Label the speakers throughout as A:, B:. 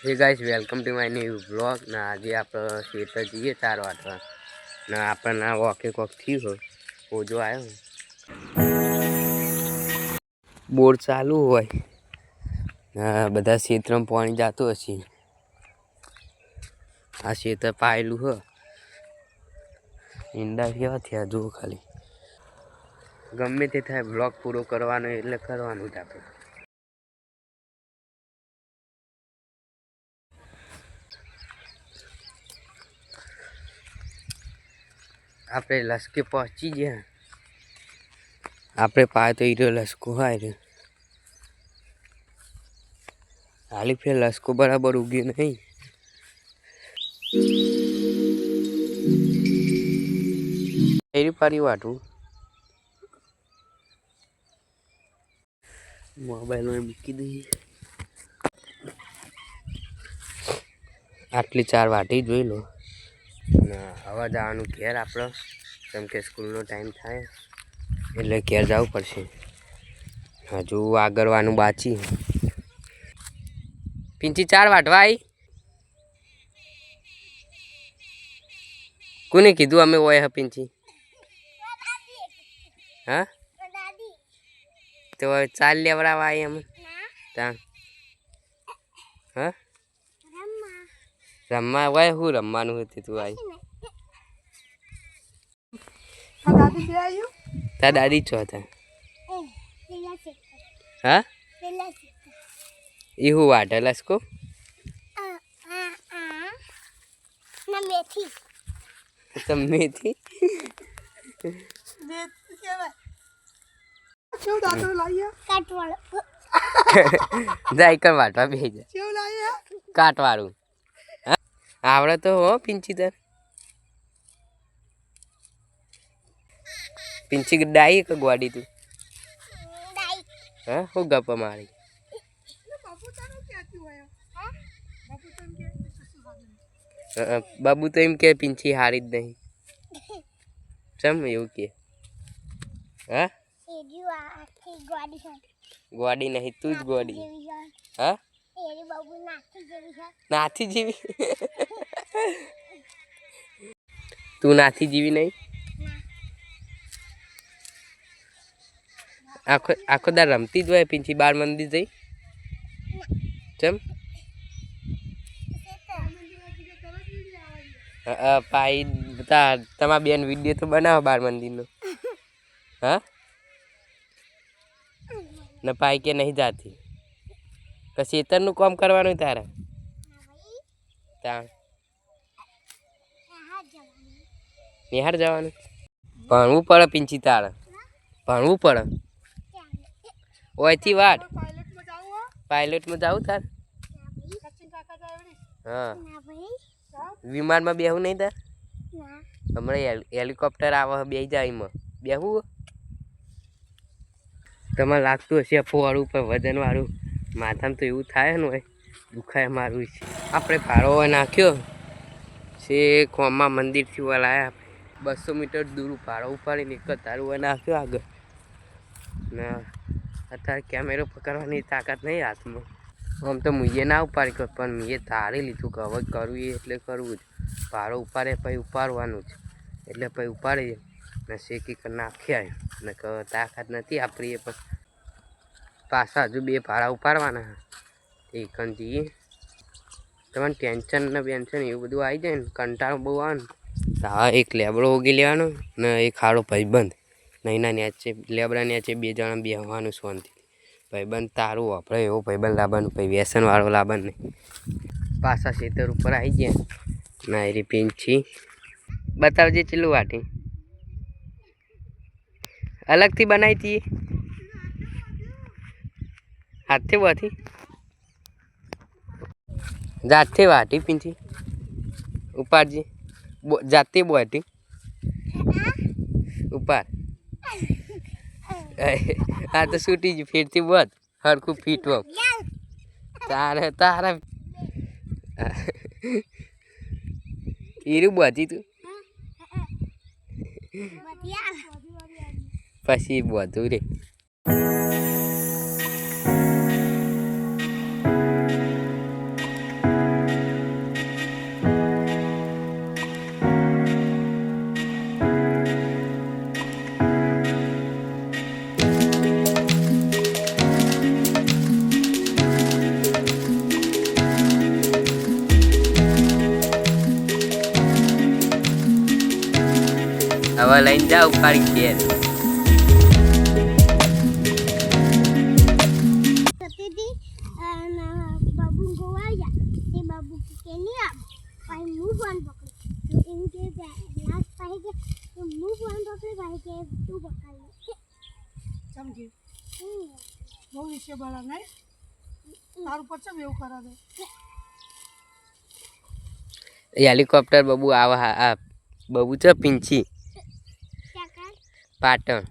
A: hey guys welcome to my new blog ना आज आप खेतर जाइए 4 वाटवा ना अपना वॉके वॉक थी हो वो जो आयो बोर चालू हो बधा क्षेत्र में पानी जातु हसी आ क्षेत्र पायलू हो ईंडा केवा थया जो खाली गमे ते थाय ब्लॉग पूरो करवानो એટલે કરવાનું જ આપણે આપણે લસકે પહોંચી ગયા આપણે પાય તો ઈરો લસકો હોય રે હાલી ફેર લસકો બરાબર ઉગી નહીં એરી પારી વાટું મોબાઈલ में મૂકી દઈએ આટલી 4 વાટી જોઈ લો ના હવા જવાનું ઘેર આપણો કેમ કે સ્કૂલનો ટાઈમ થાય એટલે ઘેર જવું પડશે હજુ આગળવાનું બાકી પિંચી 4 વાટવા આવી કોને કીધું અમે ઓય હ પિંચી હા तो 4 लेवड़ावा आई हम ता हाँ रम्मा वह हूँ रम्मानु होती तू आई ता दादी छो था हाँ ये हुआ डलस को ना मेथी तो मेथी क्यों दादू लाइया काटवाड़ो जाई कर वाटवा भेज क्यों लाइया काटवाड़ू हां आवड़े तो हो पिंची तर पिंची डाई के गोड़ी तू डाई हां हो गप मारी बाबू तारो क्या तू आयो हां बाबू तो इनके बाबू तो इनके पिंची हारी ज नहीं चम यो के हां गोड़ी नहीं तू ज गोड़ी हाँ नाथी जीवी तू नाथी जीवी नहीं आखो आखो दार रमती ज पिंची बार मंदिर जई चम पाई बता तमा बेन वीडियो तो बनाओ बार मंदिर नो हाँ न पाई के नहीं जाती तो खेतर नु काम करवानु तारा निहार जवानु भणवू पड़े पिंची तारा भणवू पड़े ओयथी वाट पायलट में जाऊ तार हाँ विमान में बेहू नहीं तार हमरे हेलिकॉप्टर आवे बेही जाई में बेहू तमारे लागतुं हशे फोड़ पर वजन वाळू माथा में तो एवं थाय ने दुखाय मारू आपणे भाड़ो नाख्यो से खोमा मंदिर थी लाया 200 मीटर दूर भाड़ो उपाड़ी एक तारू नाख्यो आगे ना अत्यारे कैमेरो पकड़वानी ताकत नहीं हाथ में आम तो मुझे ना उपाड़ी पण मुझे तारी लीधुं कि हवे करवुं एटले करवुं ज भाड़ो उपाड़े पछी उपाड़वानुं ज एटले पछी उपाड़ी ने शेकी कर नाख्या ने ताकत नहीं आपणी पासा हजू 2 भाड़ा उपाड़वाना एकन जीए तमने टेन्शन ने बेन्शन एवं बधुं आई जाए कंटाळो बहु आवे तो हाँ एक लेबड़ो उगी लेवानो ने एक हाड़ो भाईबंध नहींना नीचे लेबड़ा नीचे 2 जणा बेहवानुं शांति भाईबंध तारू वापरे एवो भाईबंध लाववानुं भाई व्यसन वाळो लाववानुं नहीं पासा खेतर उपर आई गया ना एरी पिंची बतावजे चेटलुं वाटी अलग थी बनाई थी हाथ थे वाटी जाते वाटी पिंची ऊपर जी जाते वाटी ऊपर हाँ तो सूटी जी फिर थी बहुत हर को फीट वो तारा तारा ईरू बाती तू पसी बातू रे હવે લઈને જાઓ ઉપાડી ઘેર
B: બાબુ ગોવા ગયા તે બાબુ કે નહીં આવ ભાઈ હું ફોન પકડી તો એમ કે લાસ્ટ ભાઈ કે હું ફોન પકડી ભાઈ કે તું પકડ લે
C: સમજી બહુ વિષય બળા નહીં તારું પછી એવું કરા દે
A: હેલિકોપ્ટર બબુ આવા આ બબુ છે પિંચી પાટણ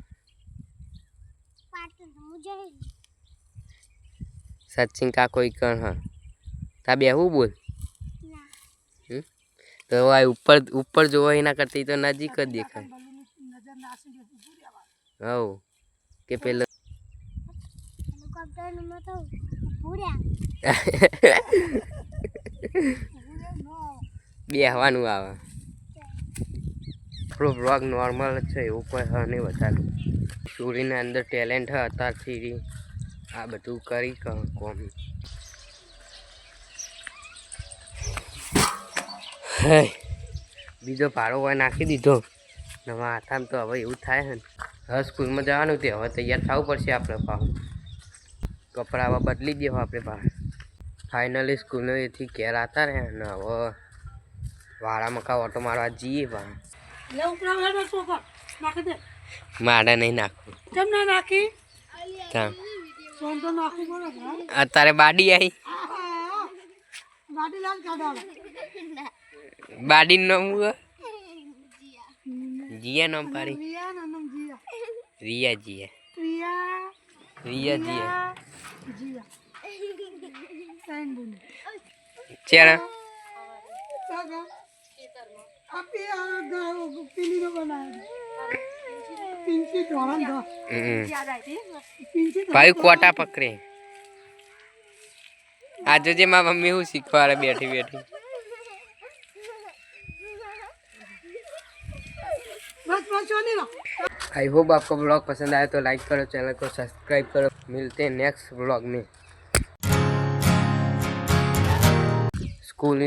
A: સચિન કા કોઈ કણ હા તા બેહું બોલ તો આ ઉપર જોવા એના કરતી તો નજીક જ દેખાય હવ કે પેલો બેહવાનું આવે આપણો બ્લોગ નોર્મલ જ છે એવું કોઈ હા નહીં વધારે સ્ટોરીના અંદર ટેલેન્ટ હોય અત્યારથી આ બધું કરી કોમ બીજો ભાડો હોય નાખી દીધો નવા હાથામાં તો હવે એવું થાય ને હવે સ્કૂલમાં જવાનું તે હવે તૈયાર થવું પડશે આપણે પાછું કપડાં હવે બદલી દેવા આપણે બહાર ફાઇનલી સ્કૂલેથી ઘેર આવતા રહ્યા ને હવે વાળામાં કાં ઓટો મારવા જઈએ બહાર મારે નહીં નાખવું
C: કેમ ના નાખી
A: અત્યારે બાડી આવી બાડી નામ જીયા નામ પાડી રિયા જીયા ચેરા ભાઈ કોટા પકડે આજે જે મારી મમ્મી હું શીખવાડે બેઠી બેઠી आई होप आपको ब्लॉग पसंद आया तो लाइक करो चैनल को सब्सक्राइब करो मिलते हैं नेक्स्ट ब्लॉग में स्कूल